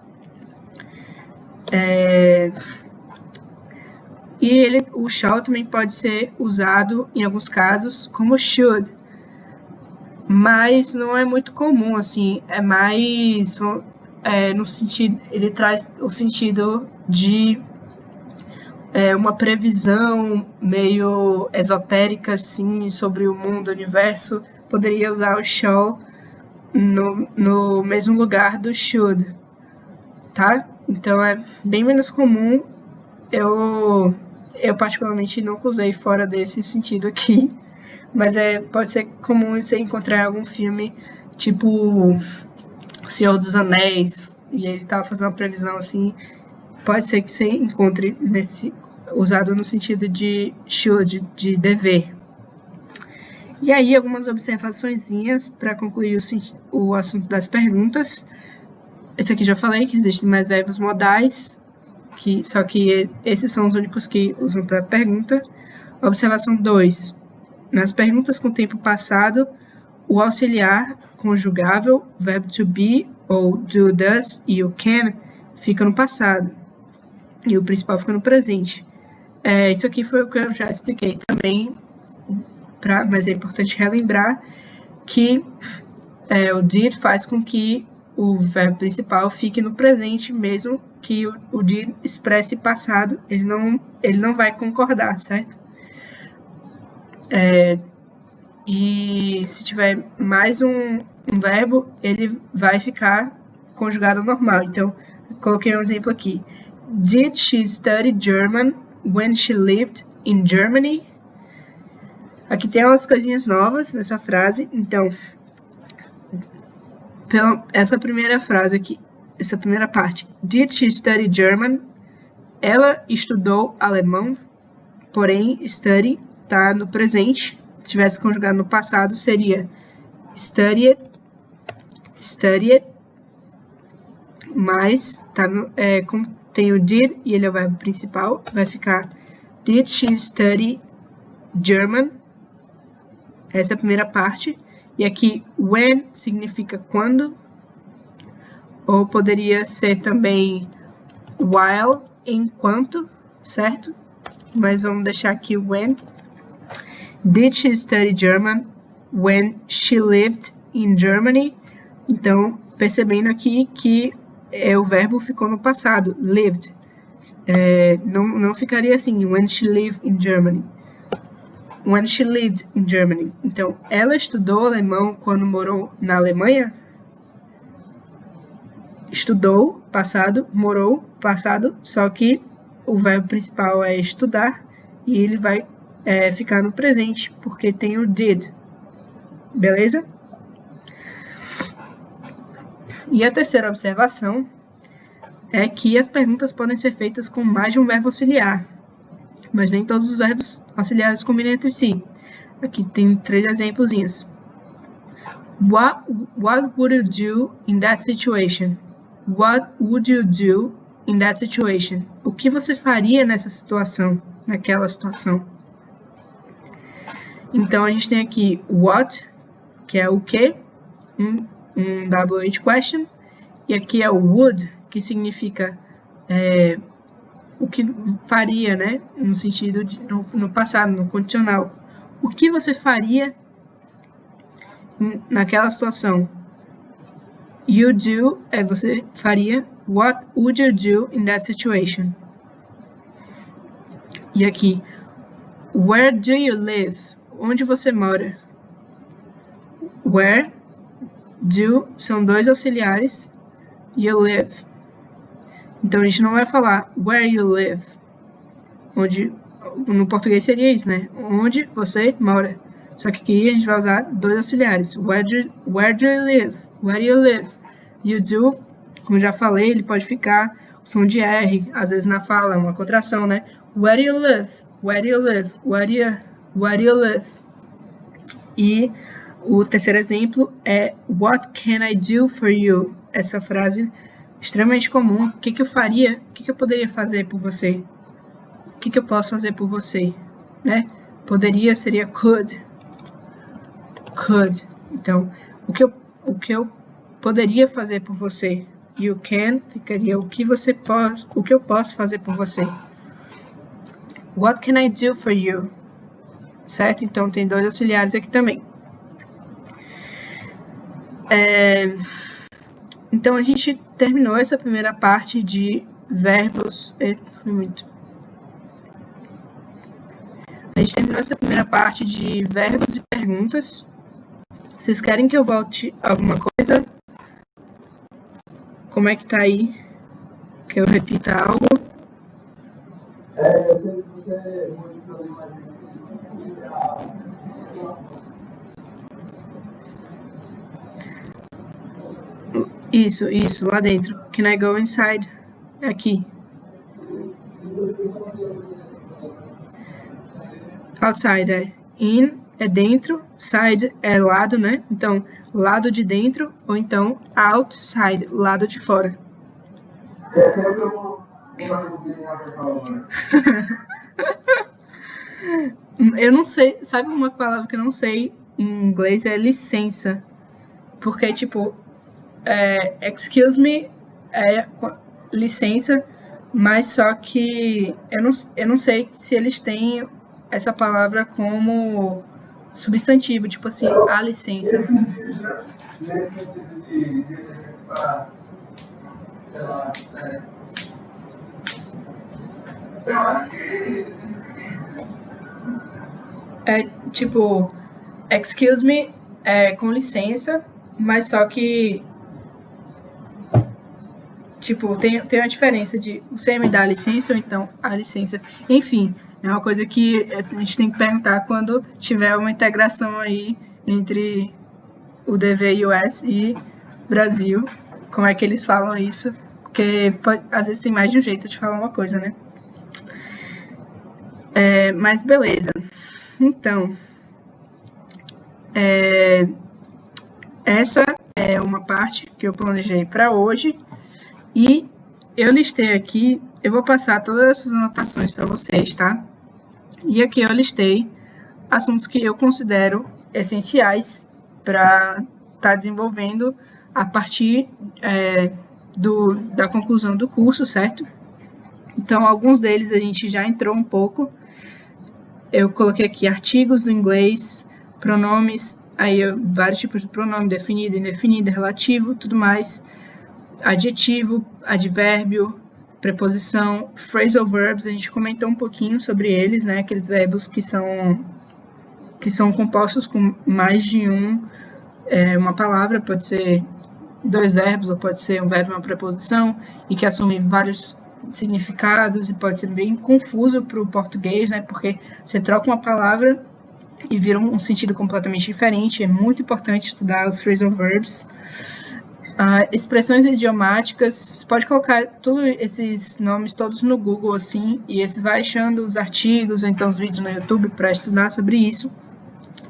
E o shall também pode ser usado em alguns casos como should, mas não é muito comum, assim, é mais no sentido, ele traz o sentido de uma previsão meio esotérica, assim, sobre o mundo, o universo. Poderia usar o shall no mesmo lugar do should, tá? Então é bem menos comum. Eu particularmente nunca usei fora desse sentido aqui, mas pode ser comum você encontrar em algum filme, tipo Senhor dos Anéis, e ele tava fazendo uma previsão assim. Pode ser que você encontre usado no sentido de should, de dever. E aí, algumas observaçõezinhas para concluir o assunto das perguntas. Esse aqui já falei que existem mais verbos modais, só que esses são os únicos que usam para pergunta. Observação 2. Nas perguntas com tempo passado, o auxiliar conjugável, verbo to be, ou do, does e o can, fica no passado. E o principal fica no presente. Isso aqui foi o que eu já expliquei também, mas é importante relembrar que o did faz com que o verbo principal fique no presente, mesmo que o did expresse passado, ele não vai concordar, certo? E se tiver mais um verbo, ele vai ficar conjugado normal. Então, coloquei um exemplo aqui. Did she study German when she lived in Germany? Aqui tem umas coisinhas novas nessa frase. Então, essa primeira frase aqui, essa primeira parte. Did she study German? Ela estudou alemão, porém, study está no presente. Se tivesse conjugado no passado, seria studied, mas como tem o did e ele é o verbo principal, vai ficar did she study German? Essa é a primeira parte. E aqui, when significa quando, ou poderia ser também while, enquanto, certo? Mas vamos deixar aqui when. Did she study German when she lived in Germany? Então, percebendo aqui que o verbo ficou no passado, lived. Não ficaria assim, when she lived in Germany. When she lived in Germany. Então, ela estudou alemão quando morou na Alemanha? estudou, passado, morou, passado, só que o verbo principal é estudar e ele vai ficar no presente, porque tem o did. Beleza? E a terceira observação é que as perguntas podem ser feitas com mais de um verbo auxiliar, mas nem todos os verbos auxiliares combinam entre si. Aqui tem 3 exemplozinhos. What would you do in that situation? What would you do in that situation? O que você faria nessa situação, naquela situação? Então, a gente tem aqui what, que é o que, um WH question, e aqui é o would, que significa o que faria, né? No sentido de, no passado, no condicional. O que você faria naquela situação? You do, você faria. What would you do in that situation? E aqui, where do you live? Onde você mora? Where, do, são 2 auxiliares. You live. Então, a gente não vai falar where you live. Onde, no português seria isso, né? Onde você mora. Só que aqui a gente vai usar 2 auxiliares. Where do you live? Where do you live? You do, como já falei, ele pode ficar com som de R, às vezes na fala, uma contração, né? Where do you live? Where do you live? Where do you live? E o terceiro exemplo é What can I do for you? Essa frase extremamente comum. O que eu faria? O que eu poderia fazer por você? O que eu posso fazer por você? Né? Poderia seria could. Could. Então, o que eu poderia fazer por você? You can ficaria o que eu posso fazer por você? What can I do for you? Certo? Então, tem 2 auxiliares aqui também. Então, a gente terminou essa primeira parte de verbos. A gente terminou essa primeira parte de verbos e perguntas. Vocês querem que eu volte alguma coisa? Como é que tá aí? Que eu repita algo? Eu sei que você modificou mais. Isso, lá dentro. Can I go inside? Aqui. Outside in é dentro, side é lado, né? Então, lado de dentro, ou então outside, lado de fora. Eu não sei, sabe uma palavra que eu não sei em inglês? É licença. Porque, tipo, excuse me é licença, mas só que eu não sei se eles têm essa palavra como substantivo, tipo assim, a licença. Tipo, excuse me com licença, mas só que tipo, tem uma diferença de você me dá a licença ou então a licença. Enfim, é uma coisa que a gente tem que perguntar quando tiver uma integração aí entre o DV US e Brasil, como é que eles falam isso, porque às vezes tem mais de um jeito de falar uma coisa, né? Mas beleza. Então, essa é uma parte que eu planejei para hoje e eu listei aqui, eu vou passar todas essas anotações para vocês, tá? E aqui eu listei assuntos que eu considero essenciais para estar desenvolvendo a partir da conclusão do curso, certo? Então, alguns deles a gente já entrou um pouco. Eu coloquei aqui artigos do inglês, pronomes, aí vários tipos de pronome, definido, indefinido, relativo, tudo mais. Adjetivo, advérbio, preposição, phrasal verbs, a gente comentou um pouquinho sobre eles, né? Aqueles verbos que são compostos com mais de uma palavra, pode ser dois verbos, ou pode ser um verbo e uma preposição, e que assume vários significados, e pode ser bem confuso para o português, né? Porque você troca uma palavra e vira um sentido completamente diferente. É muito importante estudar os phrasal verbs. Expressões idiomáticas, você pode colocar todos esses nomes todos no Google, assim, e você vai achando os artigos, ou então os vídeos no YouTube para estudar sobre isso.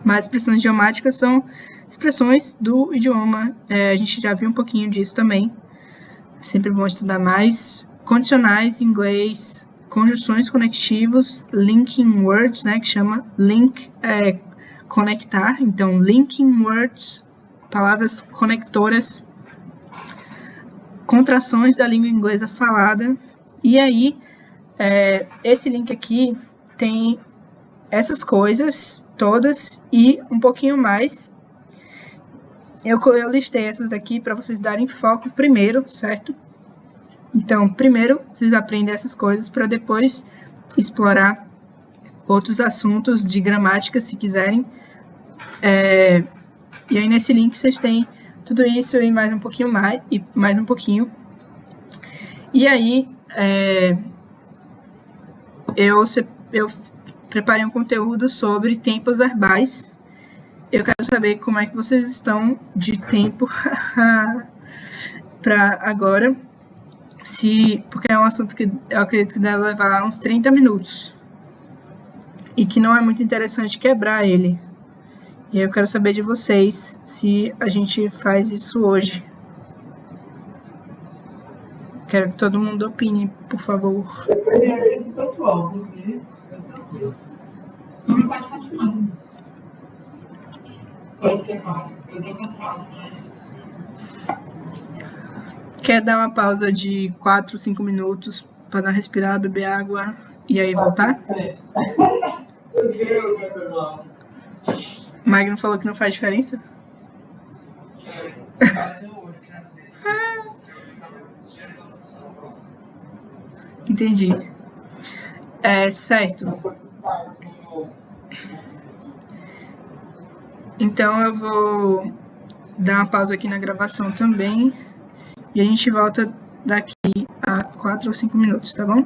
Mas expressões idiomáticas são expressões do idioma. A gente já viu um pouquinho disso também. Sempre bom estudar mais. Condicionais em inglês, conjunções conectivos, linking words, né, que chama link, conectar. Então, linking words, palavras conectoras, contrações da língua inglesa falada. E aí, esse link aqui tem essas coisas todas e um pouquinho mais. Eu listei essas daqui para vocês darem foco primeiro, certo? Então, primeiro, vocês aprendem essas coisas para depois explorar outros assuntos de gramática, se quiserem. E aí, nesse link, vocês têm tudo isso e mais um pouquinho mais, e mais um pouquinho. E aí, eu preparei um conteúdo sobre tempos verbais. Eu quero saber como é que vocês estão de tempo para agora. Porque é um assunto que eu acredito que deve levar uns 30 minutos. E que não é muito interessante quebrar ele. E aí eu quero saber de vocês se a gente faz isso hoje. Quero que todo mundo opine, por favor. Quer dar uma pausa de 4, 5 minutos para dar uma respirada, beber água e aí voltar? Magno falou que não faz diferença? Entendi. Certo. Então eu vou dar uma pausa aqui na gravação também. E a gente volta daqui a 4 ou 5 minutos, tá bom?